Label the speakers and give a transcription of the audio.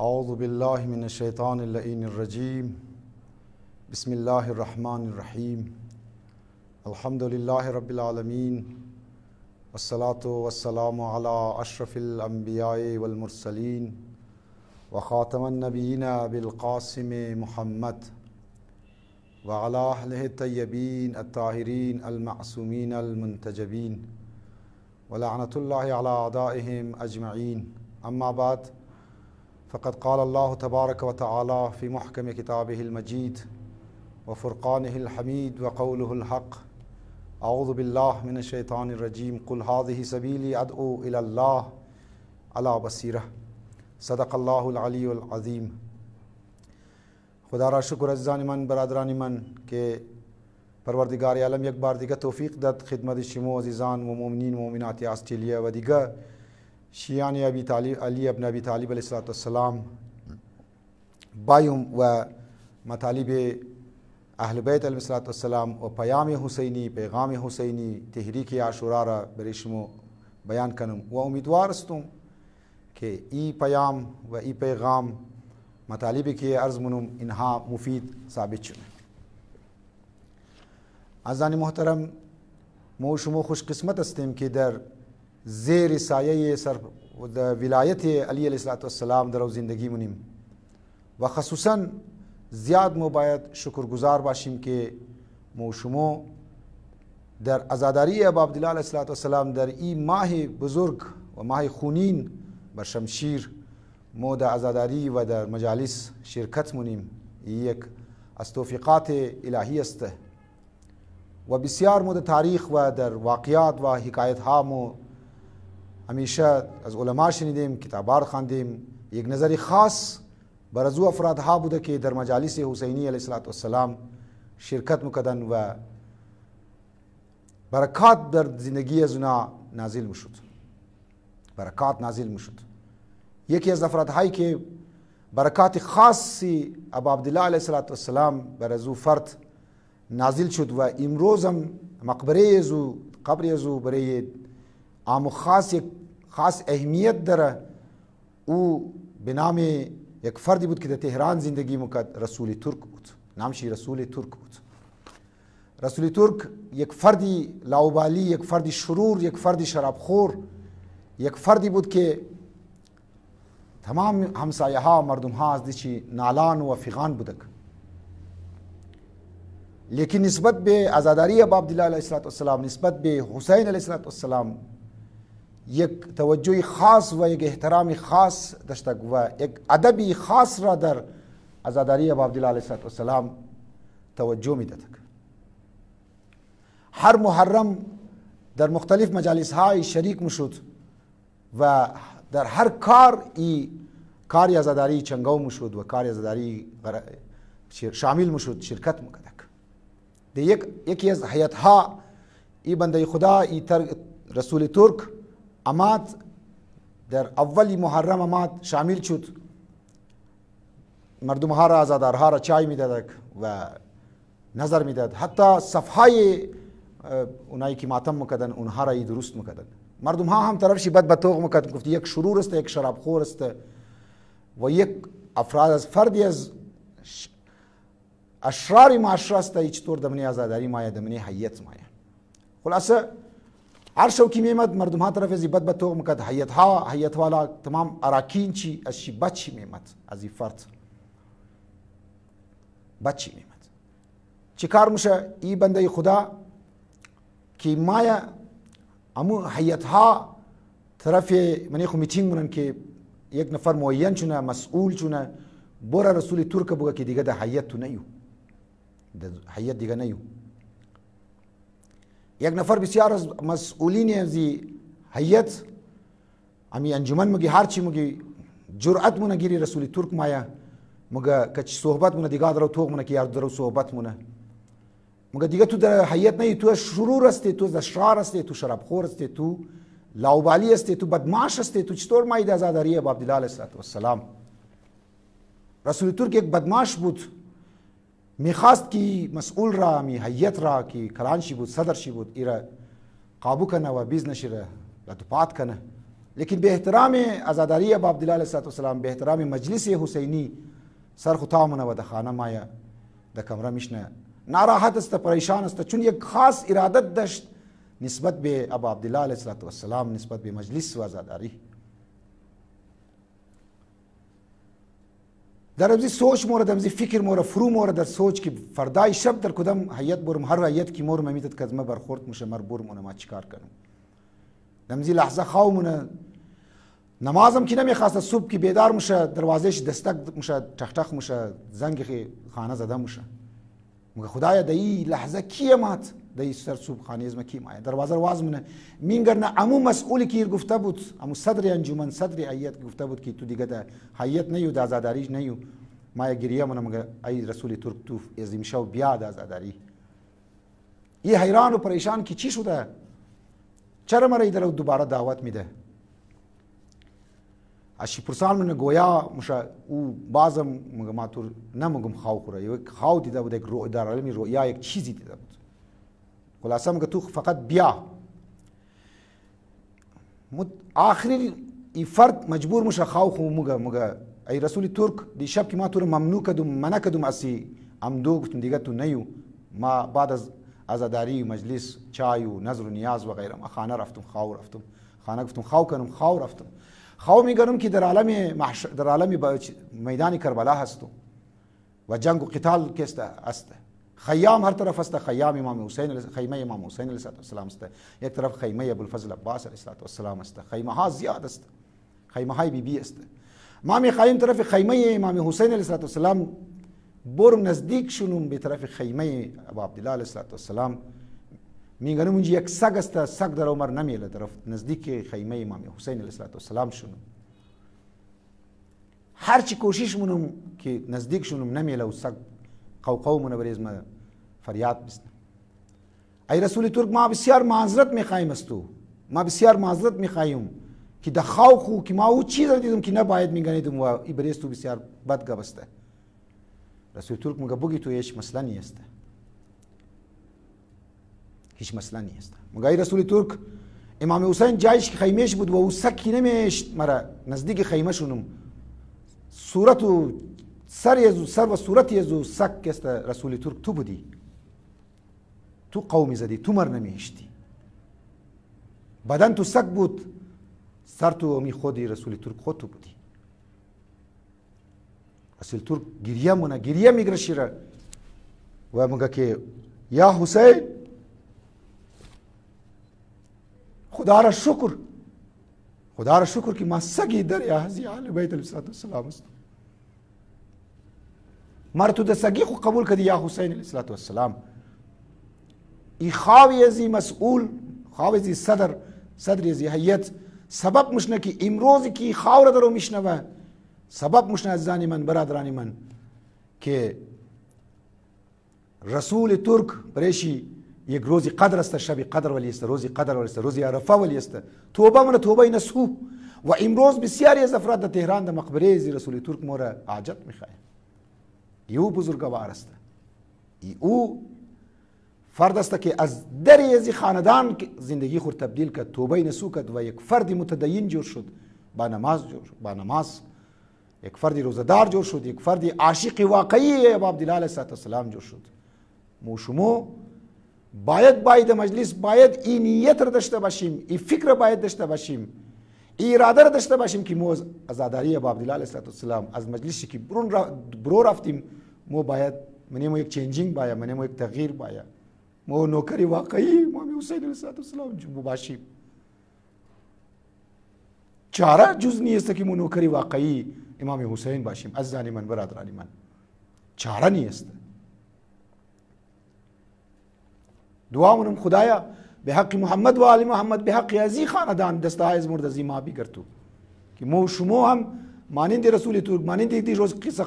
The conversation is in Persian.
Speaker 1: أعوذ بالله من الشيطان اللعين الرجيم بسم الله الرحمن الرحيم الحمد لله رب العالمين والصلاة والسلام على أشرف الأنبياء والمرسلين وخاتم النبيين بالقاسم محمد وعلى أهله الطيبين الطاهرين المعصومين المنتجبين ولعنة الله على أعدائهم أجمعين. أما بعد، فقد قال الله تبارك وتعالى في محكم كتابه المجيد وفرقانه الحميد وقوله الحق: أعوذ بالله من الشيطان الرجيم قل هذه سبيلي أدعو إلى الله على بصيرة. صدق الله العلی العظیم. خدا را شکر عزیزان من، برادران من که پروردگار عالم یک بار دیگه توفیق داد خدمت شما عزیزان و مؤمنین و مؤمنات استرالیا و دیگه شیعان علی ابن ابی طالب علیه السلام بیان و مطالب اهل بیت علیه السلام و پیام حسینی، پیغام حسینی، تحریک عاشورا را برای شما بیان کنم و امیدوار هستم که این پیام و این پیغام مطالبی که عرض منم اینها مفید ثابت شده. عزیزان محترم، ما شما خوش قسمت هستیم که در زیر سایه ولایت علی علیه السلام در زندگی مونیم و خصوصا زیاد ما باید شکرگزار باشیم که ما شما در عزاداری ابا عبدالله علیه السلام در این ماه بزرگ و ماه خونین بر شمشیر ما در عزاداری و در مجالس شرکت مونیم. یک از توفیقات الهی است و بسیار ما در تاریخ و در واقعات و حکایت ها ما همیشه از علما شنیدیم، کتابار خواندیم. یک نظری خاص بر از افرادها بوده که در مجالس حسینی علیه السلام شرکت میکردن و برکات در زندگی از اونا نازل میشد، برکات نازل میشد. یکی از افرادهایی که برکات خاصی ابا عبدالله علیه السلام بر از فرد نازل شد و امروز هم مقبره ازو، قبر ازو برای عام و خاص یک خاص اهمیت داره. او به نام یک فردی بود که در تهران زندگی میکرد، رسول ترک بود. نامش رسول ترک بود. رسول ترک یک فردی لاوبالی، یک فردی شرور، یک فردی شرابخور، یک فردی بود که تمام همسایه ها، مردم ها از دیچی نالان و فیغان بودک. لیکن نسبت به عزاداری ابا عبدالله علیه السلام، نسبت به حسین علیه السلام یک توجه خاص و یک احترام خاص داشتک و یک ادبی خاص را در عزاداری ابا عبدالله علیه السلام توجه میدادک. هر محرم در مختلف مجالس های شریک میشد و در هر کار کاری عزاداری چنگاو میشد و کاری عزاداری شامل میشد، شرکت میکردک. یکی از حیات ها ای بنده خدا رسول ترک اماد در اولی محرم اماد شامل شد. مردم ها را، عزادارها را چای میدادک و نظر میداد. حتی صفهای اونایی که ماتم میکردن اونها را درست میکردن. مردم ها هم طرفش بد بتوق میکردن، گفت یک شرور است، یک شرابخور است و یک افراد از فردی از اشرار معاشره است. چطور دمنی عزاداری مایه، دمنی حیت مایه. خلاصه هر شو که میمد مردم ها طرف از بد بتوق میکرد. حیت والا تمام اراکین چی از شی بچی میمد، از این فرد بچی میمد. چی کار میشه ای بنده خدا که مایه امو حیت ها طرف منی خو میتینگ مونن که یک نفر معین چونه، مسئول چونه، برا رسول ترک بگه که دیگه ده حیت تو نیو، ده حیت دیگه نیو. یک نفر بسیار از مسئولین از حیت امی انجمن مگی هرچی مگی جرأت مونه گیری رسول ترک مایه مگه کچ صحبت مونه دیگه درو توق مونه که یار درو صحبت مونه مگه دیگه تو در حیت نیو، تو شرور هستی، تو اشرار هستی، تو شرابخور هستی، تو لاوبالی هستی، تو بدمعاش هستی، تو چطور مایی در عزاداری ابا عبدالله علیه السلام؟ رسول ترک یک بدمعاش بود، میخواست که مسئول را، می حیت را که کلانشی بود، صدرشی بود، ایره قابو کنه و بیزنشی را لطفات کنه لیکن به احترام عزاداری ابا عبدالله علیه السلام، به احترام مجلس حسینی سر خطامونه و در خانه مایه در کمره میشنه، ناراحت است، پریشان است، چون یک خاص ارادت داشت نسبت به ابا عبدالله علیه السلام، نسبت به مجلس و عزاداری. در امزی سوچ مورد، امزی فکر مورد، فرو مورد در سوچ که فردای شب در کدام حیات برم، هر حیات که مورم میتد که از ما برخورد میشه مر برمونه ما چیکار کنم. امزی لحظه خواهمونه نمازم که نمیخواست، صبح که بیدار میشه دروازهش دستک میشه، ټخ ټخ میشه، زنگ خانه زده میشه، مگه خدایا در این لحظه کیه مات در این سر صبح خانه از ما کی مایه دروازه واز منه مینگر نه امو مسئولی که گفته بود، امو صدر انجمن صدر هیئت گفته بود که تو دیگه در هیئت نیو، در عزاداری نیو، ما گریه منه مگه ای رسول ترک تو عظیم شو بیا در عزاداری. این حیران و پریشان که چی شده، چرا مرا ایدر دوباره دعوت میده. اشی پرسان من گویا مشه او بازم مگه ما تو نمگم خواو خوره، یک خواو دیده بود، یک رو در عالمی رویا یک چیزی دیده بود. خلاصه مگه تو فقط بیا. آخری ای فرد مجبور مشه خواو خو مگه ای رسول ترک دی شب که ما تو رو ممنوع کدم منع کدم اسی عمدو گفتم دیگه تو نیو. ما بعد از عزاداری مجلس چای و نظر و نیاز و غیره ما خانه رفتم، خواو رفتم خانه، گفتم خواو کنم، خواو رفتم. خواو میگنم که در عالم میدان کربلا هستم و جنگ و قتال کست است. خیام هر طرف است، خیام امام حسین، خیمه امام حسین علیه السلام است، یک طرف خیمه ابوالفضل عباس علیه السلام است، خیمه ها زیاد است، خیمه های بی است. ما میخواهیم طرف خیمه امام حسین علیه السلام برم نزدیک شونم به طرف خیمه ابو عبدالله علیه السلام. میگنم اونجا یک سگ است، سگ در عمر نمیله، طرف نزدیک خیمه امام حسین علیه السلام شونم. هرچی کوشش منم که نزدیک شونم نمیله و سگ قوقو منو بریز ما فریاد بزنم. ای رسول ترک ما بسیار معذرت میخواهیم از تو، ما بسیار معذرت میخواهیم که در خو که ما او چیز دیدم که نباید میگنیدم و ای بریز تو بسیار بد گبسته. رسول ترک میگه بگی تو هیچ مسئله نیست، هیچ مسئله نیست. مگه ای رسول ترک امام حسین جایش که خیمهش بود و او سکی نمیشت مرا نزدیک خیمه شونم، صورت و سر و صورتی از او سک است. رسول ترک تو بودی، تو قومی زدی، تو مر نمیشتی، بدن تو سک بود، سر تو می خودی. رسول ترک خود تو بودی. رسول ترک گریه میگره شیره و مگه که یا حسین خدا را شکر که ما سگی در اهزی اهل بیت علیه السلام است. مر تو د سگی خو قبول کردی یا حسین علیه السلام. ای خواوی ازی مسئول، خواوی ازی صدر ازی هیئت سبب مشنه که امروزی که خاور درو میشنوه، سبب مشنه عزیزان من، برادران من، که رسول ترک برشی یک روزی قدر است، شب قدر ولی است، روزی قدر ولی است، روزی عرفه ولی است. توبه من توبه نسو و امروز بسیاری از افراد در تهران در مقبره از رسول ترک مورا حاجت میخواه. او بزرگوار است، او فرد است که از دری از خاندان زندگی خود تبدیل کرد، توبه نسو کرد و یک فرد متدین جور شد، با نماز یک فرد روزدار جور شد، یک فرد عاشق واقعی ابو عبدالله علیه السلام جور شد. شما باید مجلس باید این نیت را داشته باشیم، این فکر باید داشته باشیم، این اراده را داشته باشیم که ما عزاداری ابو عبدالله علیه السلام از مجلسی که برو رفتیم، ما باید منیم یک چینجینگ باید، منیم یک تغییر باید، ما نوکری واقعی امام حسین علیه السلام باشیم. چاره جز نیست که ما نوکری واقعی امام حسین باشیم. عزیزان من، برادران من، چاره نیست. دعا منم خدایا به حق محمد و آل محمد، به حق ازی خاندان دستای از مرد ازی ما بگرتو که ما شما هم مانند رسول ترک، مانند یک روز قصه